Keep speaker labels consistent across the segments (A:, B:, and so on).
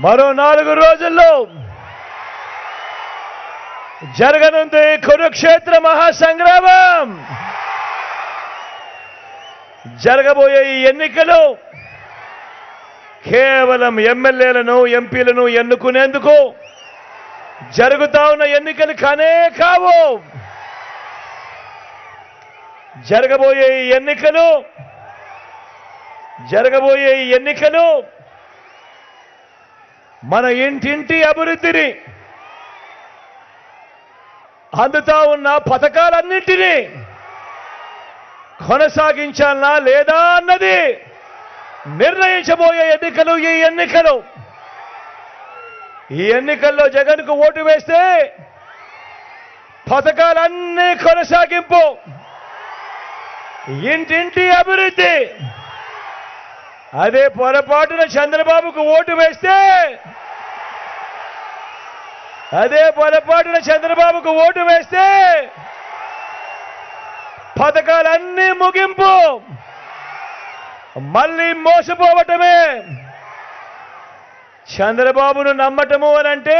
A: మరో 4 రోజుల్లో జరగనుంది కురుక్షేత్ర మహాసంగ్రామం. జరగబోయే ఈ ఎన్నికలు కేవలం ఎమ్మెల్యేలను ఎంపీలను ఎన్నుకునేందుకు జరుగుతా ఉన్న ఎన్నికలు కానే కావు. జరగబోయే ఈ ఎన్నికలు మన ఇంటింటి అభివృద్ధిని, అందుతా ఉన్న పథకాలన్నింటినీ కొనసాగించాలనా లేదా అన్నది నిర్ణయించబోయే ఎన్నికలు ఈ ఎన్నికలు. ఈ ఎన్నికల్లో జగన్కు ఓటు వేస్తే పథకాలన్నీ కొనసాగింపు, ఇంటింటి అభివృద్ధి. అదే పొరపాటున చంద్రబాబుకు ఓటు వేస్తే పథకాలన్నీ ముగింపు, మళ్ళీ మోసపోవటమే. చంద్రబాబును నమ్మటము అనంటే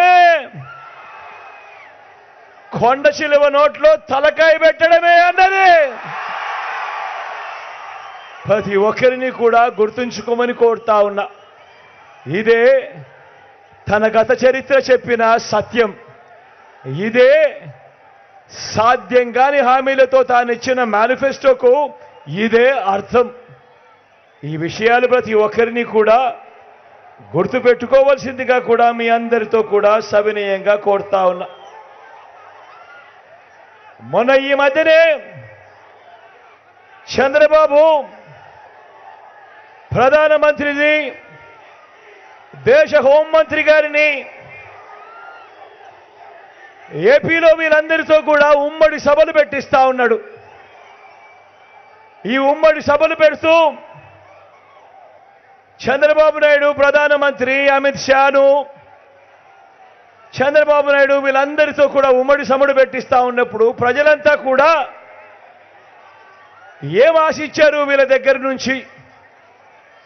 A: కొండ చిలువ నోట్లో తలకాయ పెట్టడమే అన్నది ప్రతి ఒక్కరిని కూడా గుర్తుంచుకోమని కోరుతా ఉన్నా. ఇదే తన గత చరిత్ర చెప్పిన సత్యం. ఇదే సాధ్యం కాని హామీలతో తానిచ్చిన మేనిఫెస్టోకు ఇదే అర్థం. ఈ విషయాలు ప్రతి ఒక్కరిని కూడా గుర్తుపెట్టుకోవాల్సిందిగా కూడా మీ అందరితో కూడా సవినయంగా కోరుతా ఉన్నా. మొన్న ఈ మధ్యనే చంద్రబాబు ప్రధానమంత్రిని, దేశ హోంమంత్రి గారిని ఏపీలో వీళ్ళందరితో కూడా ఉమ్మడి సభలు పెట్టిస్తా ఉన్నాడు. ఈ ఉమ్మడి సభలు పెడుతూ చంద్రబాబు నాయుడు, ప్రధానమంత్రి అమిత్ షాను, చంద్రబాబు నాయుడు వీళ్ళందరితో కూడా ఉమ్మడి సభలు పెట్టిస్తా ఉన్నప్పుడు ప్రజలంతా కూడా ఏం ఆశించారు వీళ్ళ దగ్గర నుంచి?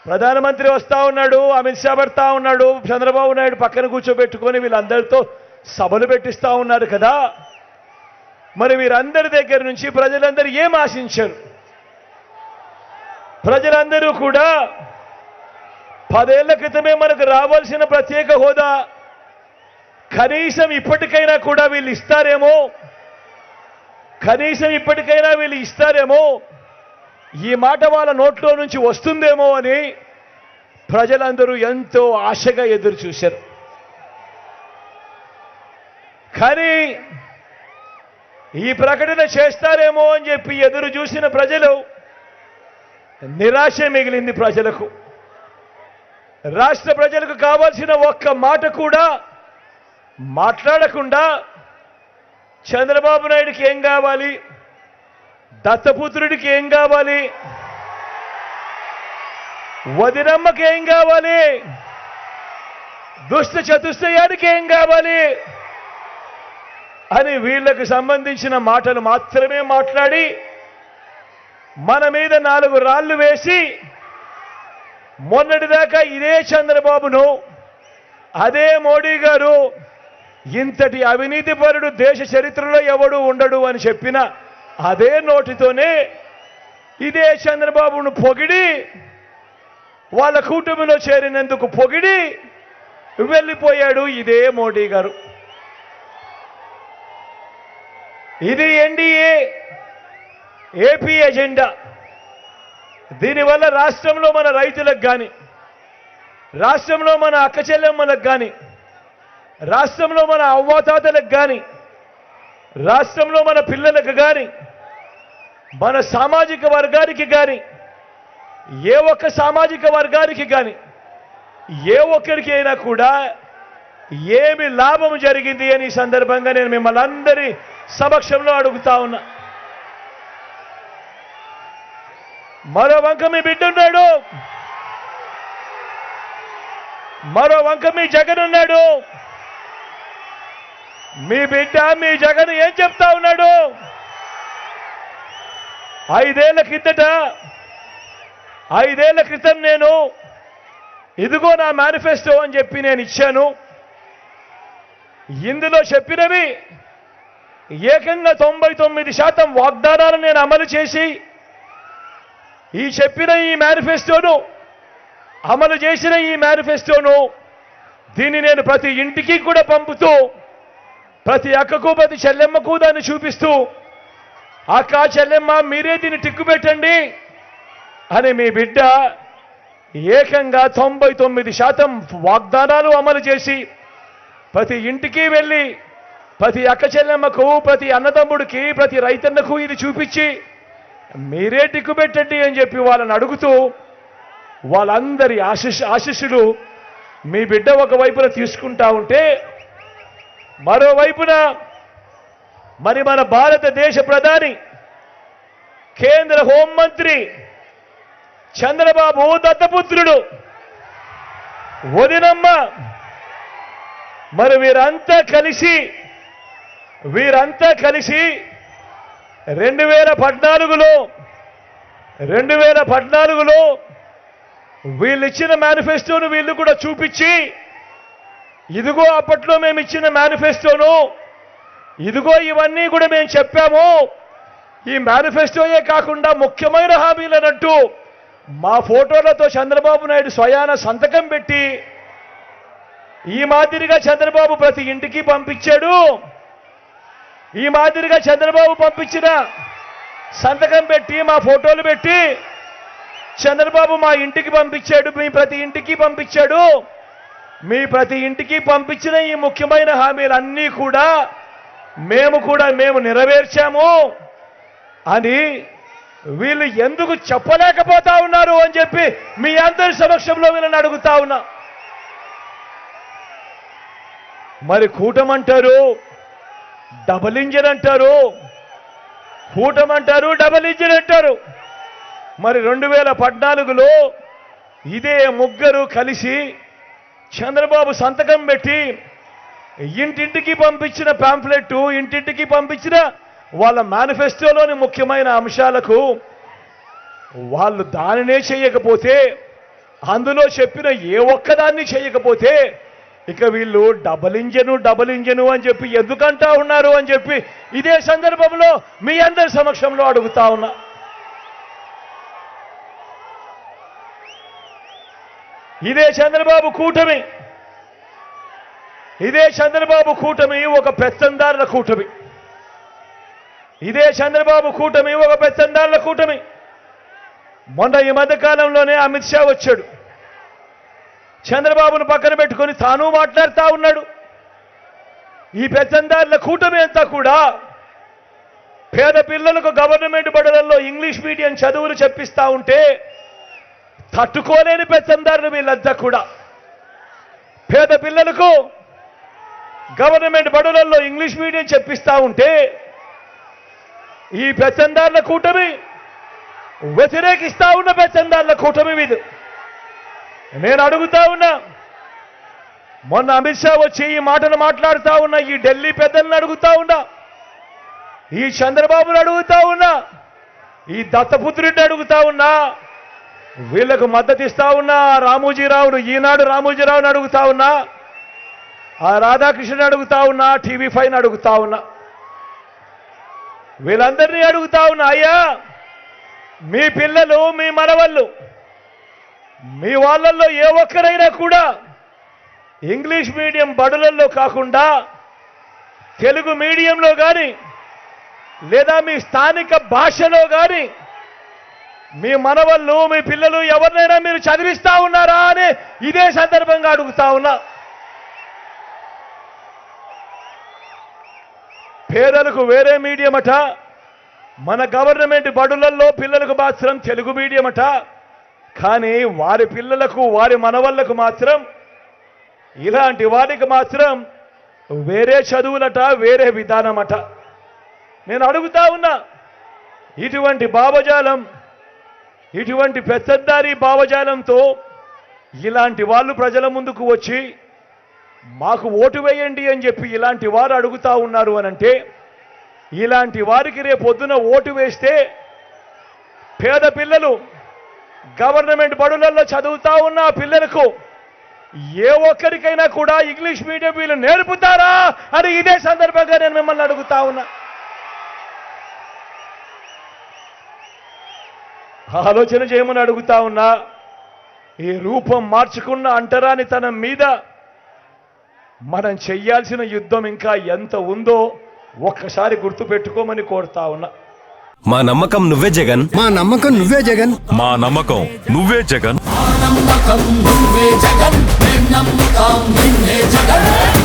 A: ప్రధానమంత్రి వస్తా ఉన్నాడు, అమిత్ షా పెడతా ఉన్నాడు, చంద్రబాబు నాయుడు పక్కన కూర్చోబెట్టుకొని వీళ్ళందరితో సభలు పెట్టిస్తా ఉన్నారు కదా. మరి వీరందరి దగ్గర నుంచి ప్రజలందరూ ఏం ఆశించారు? ప్రజలందరూ కూడా 10 ఏళ్ల క్రితమే మనకు రావాల్సిన ప్రత్యేక హోదా కనీసం ఇప్పటికైనా కూడా వీళ్ళు ఇస్తారేమో, ఈ మాట వాళ్ళ నోట్లో నుంచి వస్తుందేమో అని ప్రజలందరూ ఎంతో ఆశగా ఎదురు చూశారు. కానీ ఈ ప్రకటన చేస్తారేమో అని చెప్పి ఎదురు చూసిన ప్రజలు నిరాశ మిగిలింది. ప్రజలకు, రాష్ట్ర ప్రజలకు కావాల్సిన ఒక్క మాట కూడా మాట్లాడకుండా చంద్రబాబు నాయుడికి ఏం కావాలి, దత్తపుత్రుడికి ఏం కావాలి, వదినమ్మకి ఏం కావాలి, దుష్ట చతుష్టయానికి ఏం కావాలి అని వీళ్లకు సంబంధించిన మాటలు మాత్రమే మాట్లాడి మన మీద 4 రాళ్లు వేసి మొన్నటిదాకా ఇదే చంద్రబాబును, అదే మోడీ గారు ఇంతటి అవినీతిపరుడు దేశ చరిత్రలో ఎవడు ఉండడు అని చెప్పిన అదే నోటితోనే ఇదే చంద్రబాబును పొగిడి, వాళ్ళ కూటమిలో చేరినందుకు పొగిడి వెళ్ళిపోయాడు ఇదే మోడీ గారు. ఇది ఎన్డీఏ ఏపీ ఎజెండా. దీనివల్ల రాష్ట్రంలో మన రైతులకు కానీ, రాష్ట్రంలో మన అక్క చెల్లెమ్మలకు కానీ, రాష్ట్రంలో మన అవ్వాతాతలకు కానీ, రాష్ట్రంలో మన పిల్లలకు కానీ, మన సామాజిక వర్గానికి కానీ, ఏ ఒక్క సామాజిక వర్గానికి కానీ, ఏ ఒక్కరికి అయినా కూడా ఏమి లాభం జరిగింది అని ఈ సందర్భంగా నేను మిమ్మల్ని అందరి సమక్షంలో అడుగుతా ఉన్నా. మరో వంక మీ బిడ్డ ఉన్నాడు, మరో వంక మీ జగన్ ఉన్నాడు. మీ బిడ్డ మీ జగన్ ఏం చెప్తా ఉన్నాడు? 5 ఏళ్ల కిందట 5 ఏళ్ల క్రితం నేను ఇదిగో నా మేనిఫెస్టో అని చెప్పి నేను ఇచ్చాను. ఇందులో చెప్పినవి ఏకంగా 99% వాగ్దానాలను నేను అమలు చేసి చెప్పిన ఈ మేనిఫెస్టోను అమలు చేసిన ఈ మేనిఫెస్టోను దీన్ని నేను ప్రతి ఇంటికి కూడా పంపుతూ ప్రతి అక్కకు ప్రతి చెల్లెమ్మకు దాన్ని చూపిస్తూ అక్క చెల్లెమ్మ మీరే దీన్ని టిక్కు పెట్టండి అని మీ బిడ్డ ఏకంగా 99% వాగ్దానాలు అమలు చేసి ప్రతి ఇంటికి వెళ్ళి ప్రతి అక్క చెల్లెమ్మకు ప్రతి అన్నదమ్ముడికి ప్రతి రైతన్నకు ఇది చూపించి మీరే టిక్కు పెట్టండి అని చెప్పి వాళ్ళని అడుగుతూ వాళ్ళందరి ఆశీస్సులు మీ బిడ్డ ఒకవైపున తీసుకుంటా ఉంటే మరోవైపున మరి మన భారతదేశ ప్రధాని కేంద్ర హోంమంత్రి చంద్రబాబు దత్తపుత్రుడు వదినమ్మ మరి వీరంతా కలిసి 2014లో వీళ్ళు ఇచ్చిన మేనిఫెస్టోను వీళ్ళు కూడా చూపించి ఇదిగో అప్పట్లో మేము ఇచ్చిన మేనిఫెస్టోను ఇదిగో ఇవన్నీ కూడా మేము చెప్పాము. ఈ మేనిఫెస్టోయే కాకుండా ముఖ్యమైన హామీలనంటూ మా ఫోటోలతో చంద్రబాబు నాయుడు స్వయాన సంతకం పెట్టి ఈ మాదిరిగా చంద్రబాబు ప్రతి ఇంటికి పంపించాడు. ఈ మాదిరిగా చంద్రబాబు పంపించిన సంతకం పెట్టి మా ఫోటోలు పెట్టి చంద్రబాబు మా ఇంటికి పంపించాడు, మీ ప్రతి ఇంటికి పంపించాడు. మీ ప్రతి ఇంటికి పంపించిన ఈ ముఖ్యమైన హామీలన్నీ కూడా మేము నెరవేర్చాము అని వీళ్ళు ఎందుకు చెప్పలేకపోతా ఉన్నారు అని చెప్పి మీ అందరి సమక్షంలో వీళ్ళని అడుగుతా ఉన్నా. మరి కూటమంటారు, డబుల్ ఇంజిన్ అంటారు, కూటమంటారు, డబుల్ ఇంజిన్ అంటారు. మరి 2014లో ఇదే ముగ్గురు కలిసి చంద్రబాబు సంతకం పెట్టి ఇంటింటికి పంపించిన పాంఫ్లెట్, ఇంటింటికి పంపించిన వాళ్ళ మేనిఫెస్టోలోని ముఖ్యమైన అంశాలకు వాళ్ళు దానినే చేయకపోతే, అందులో చెప్పిన ఏ ఒక్కదాన్ని చేయకపోతే ఇక వీళ్ళు డబుల్ ఇంజను అని చెప్పి ఎందుకంటా ఉన్నారు అని చెప్పి ఇదే సందర్భంలో మీ అందరి సమక్షంలో అడుగుతా ఉన్నా. ఇదే చంద్రబాబు కూటమి ఒక పెత్తందారుల కూటమి. ఇదే చంద్రబాబు కూటమి ఒక పెత్తందారుల కూటమి. మొన్న ఈ మధ్య కాలంలోనే అమిత్ షా వచ్చాడు. చంద్రబాబును పక్కన పెట్టుకొని తాను మాట్లాడుతూ ఉన్నాడు. ఈ పెత్తందారుల కూటమి అంతా కూడా పేద పిల్లలకు గవర్నమెంట్ బడులలో ఇంగ్లీష్ మీడియం చదువులు చెప్పిస్తా ఉంటే తట్టుకోలేని పెత్తందారులు వీళ్ళంతా కూడా. పేద పిల్లలకు గవర్నమెంట్ బడులలో ఇంగ్లీష్ మీడియం చెప్పిస్తా ఉంటే ఈ పెత్తందారుల కూటమి వ్యతిరేకిస్తా ఉన్న పెత్తందారుల కూటమి వీళ్ళు. నేను అడుగుతా ఉన్నా, మొన్న అమిత్ షా వచ్చి ఈ మాటలు మాట్లాడుతా ఉన్నా ఈ ఢిల్లీ పెద్దలను అడుగుతా ఉన్నా, ఈ చంద్రబాబును అడుగుతా ఉన్నా, ఈ దత్తపుత్రుడిని అడుగుతా ఉన్నా, వీళ్లకు మద్దతు ఇస్తా ఉన్నా రామోజీరావును, ఈనాడు రామోజీరావుని అడుగుతా ఉన్నా, ఆ రాధాకృష్ణని అడుగుతా ఉన్నా, TV5ని అడుగుతా ఉన్నా, వీళ్ళందరినీ అడుగుతా ఉన్నా, అయ్యా మీ పిల్లలు మీ మనవళ్ళు మీ వాళ్ళల్లో ఏ ఒక్కరైనా కూడా ఇంగ్లీష్ మీడియం బడులలో కాకుండా తెలుగు మీడియంలో కానీ లేదా మీ స్థానిక భాషలో కానీ మీ మనవళ్ళు మీ పిల్లలు ఎవరినైనా మీరు చదివిస్తా ఉన్నారా అని ఇదే సందర్భంగా అడుగుతా ఉన్నా. పేదలకు వేరే మీడియం అట, మన గవర్నమెంట్ బడులలో పిల్లలకు మాత్రం తెలుగు మీడియం అట. కానీ వారి పిల్లలకు వారి మనవళ్లకు మాత్రం ఇలాంటి వారికి మాత్రం వేరే చదువులట, వేరే విధానమట. నేను అడుగుతా ఉన్నా, ఇటువంటి భావజాలం, ఇటువంటి పెద్దదారి భావజాలంతో ఇలాంటి వాళ్ళు ప్రజల ముందుకు వచ్చి మాకు ఓటు వేయండి అని చెప్పి ఇలాంటి వారు అడుగుతా ఉన్నారు అనంటే, ఇలాంటి వారికి రేపొద్దున ఓటు వేస్తే పేద పిల్లలు గవర్నమెంట్ బడులలో చదువుతా ఉన్న ఆ పిల్లలకు ఏ ఒక్కరికైనా కూడా ఇంగ్లీష్ మీడియం వీళ్ళు నేర్పుతారా అని ఇదే సందర్భంగా నేను మిమ్మల్ని అడుగుతా ఉన్నా. ఆలోచన చేయమని అడుగుతా ఉన్నా. ఈ రూపం మార్చుకున్న అంటరానితనం మీద మనం చెయ్యాల్సిన యుద్ధం ఇంకా ఎంత ఉందో ఒక్కసారి గుర్తు పెట్టుకోమని కోరుతా ఉన్నా.
B: మా నమ్మకం నువ్వే జగన్,
C: మా నమ్మకం నువ్వే జగన్,
D: మా నమ్మకం నువ్వే జగన్,
E: నమ్మకం నువ్వే జగన్, నమ్మకం నిన్నే జగన్.